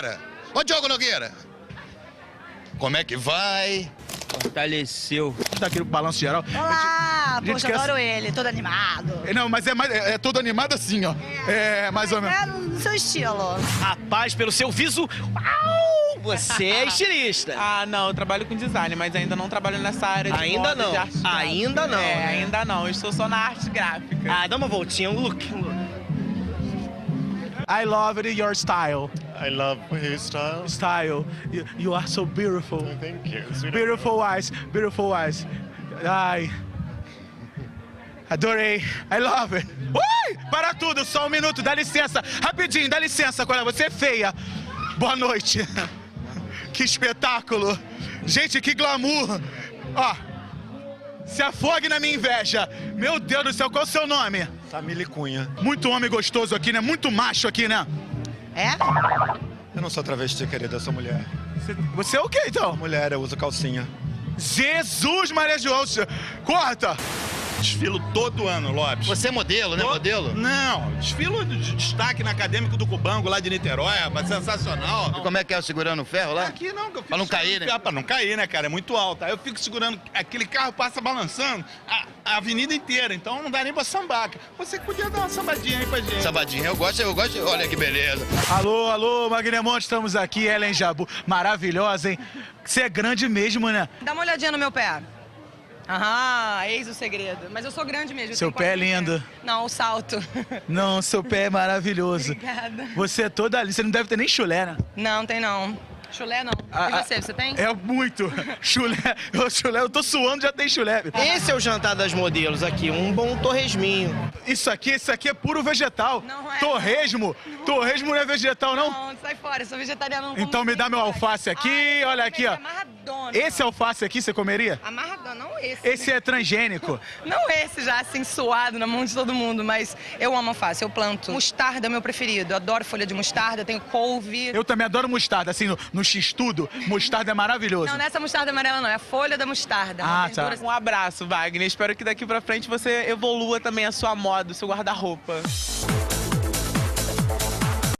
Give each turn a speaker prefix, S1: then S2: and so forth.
S1: Nogueira? Ô, Diogo Nogueira! Como é que vai?
S2: Fortaleceu.
S3: Tá aqui no Balanço Geral.
S4: Olá!
S3: gente
S4: Poxa,
S3: quer-
S4: adoro ele, todo animado.
S3: Não, mas é todo animado assim, ó. É, mais ou menos.
S4: É no seu estilo.
S2: Rapaz, pelo seu viso, uau, você é estilista.
S5: Ah, não, eu trabalho com design, mas ainda não trabalho nessa área de
S2: Ainda
S5: moda,
S2: não.
S5: de arte gráfica.
S2: Ainda não,
S5: É,
S2: né?
S5: ainda não. Eu estou só na arte gráfica.
S2: Ah, dá uma voltinha, um look.
S3: I love your style.
S6: I love his style.
S3: Style. You are so beautiful.
S6: Thank you. Sweet.
S3: Beautiful eyes, beautiful eyes. Ai. Adorei. I love it. Ui! Para tudo, só um minuto, dá licença. Rapidinho, dá licença, Coreia. Você é feia. Boa noite. Que espetáculo. Gente, que glamour. Ó, se afogue na minha inveja. Meu Deus do céu, qual é o seu nome?
S6: Samile Cunha.
S3: Muito homem gostoso aqui, né? Muito macho aqui, né?
S4: É?
S6: Eu não sou travesti, querida, eu sou mulher.
S3: Você é o quê, então?
S6: Mulher, eu uso calcinha.
S3: Jesus Maria de Deus. Corta.
S7: Desfilo todo ano, Lopes.
S1: Você é modelo, né? Modelo?
S7: Não, desfilo de destaque na Acadêmico do Cubango, lá de Niterói, rapaz, sensacional.
S1: E como é que é segurando o ferro lá?
S7: Aqui não, que eu fico
S1: Pra não cair,
S7: segurando
S1: né?
S7: ferro, Pra não cair, né, cara? É muito alto. Aí eu fico segurando, aquele carro passa balançando a avenida inteira, então não dá nem pra sambar. Você podia dar uma sambadinha aí pra gente.
S1: Sabadinho, eu gosto. Olha que beleza.
S3: Alô, alô, Magnemont, estamos aqui, Ellen Jabu. Maravilhosa, hein? Você é grande mesmo, né?
S8: Dá uma olhadinha no meu pé. Aham, eis o segredo. Mas eu sou grande mesmo. eu
S3: Seu
S8: tenho
S3: pé é
S8: 40
S3: lindo.
S8: pés. Não, o salto.
S3: Não, seu pé é maravilhoso.
S8: Obrigada.
S3: Você é toda ali, você não deve ter nem chulé, né?
S8: Não, tem não. Chulé não. E você tem?
S3: É muito. Chulé, eu tô suando, já tem chulé.
S2: Esse é o jantar das modelos aqui, um bom torresminho.
S3: Isso aqui é puro vegetal.
S8: Não é.
S3: Torresmo não é vegetal, não?
S8: Não, sai fora, eu sou vegetariana. Não como
S3: Então me dá meu
S8: vegetal.
S3: alface aqui,
S8: Ai,
S3: olha
S8: eu
S3: aqui, ó.
S8: comeria amarradona.
S3: Esse alface aqui você comeria?
S8: Amarradona, não esse.
S3: Esse é transgênico.
S8: Não esse já, assim, suado na mão de todo mundo, mas eu amo alface, eu planto. Mostarda é meu preferido, eu adoro folha de mostarda, eu tenho couve.
S3: Eu também adoro mostarda, assim, no x-tudo. Mostarda é maravilhoso.
S8: Não, nessa mostarda amarela não, é a folha da mostarda. uma
S3: Ah,
S8: verdura
S3: tá.
S5: Um abraço, Wagner. Espero que daqui pra frente você evolua também a sua moda, o seu guarda-roupa.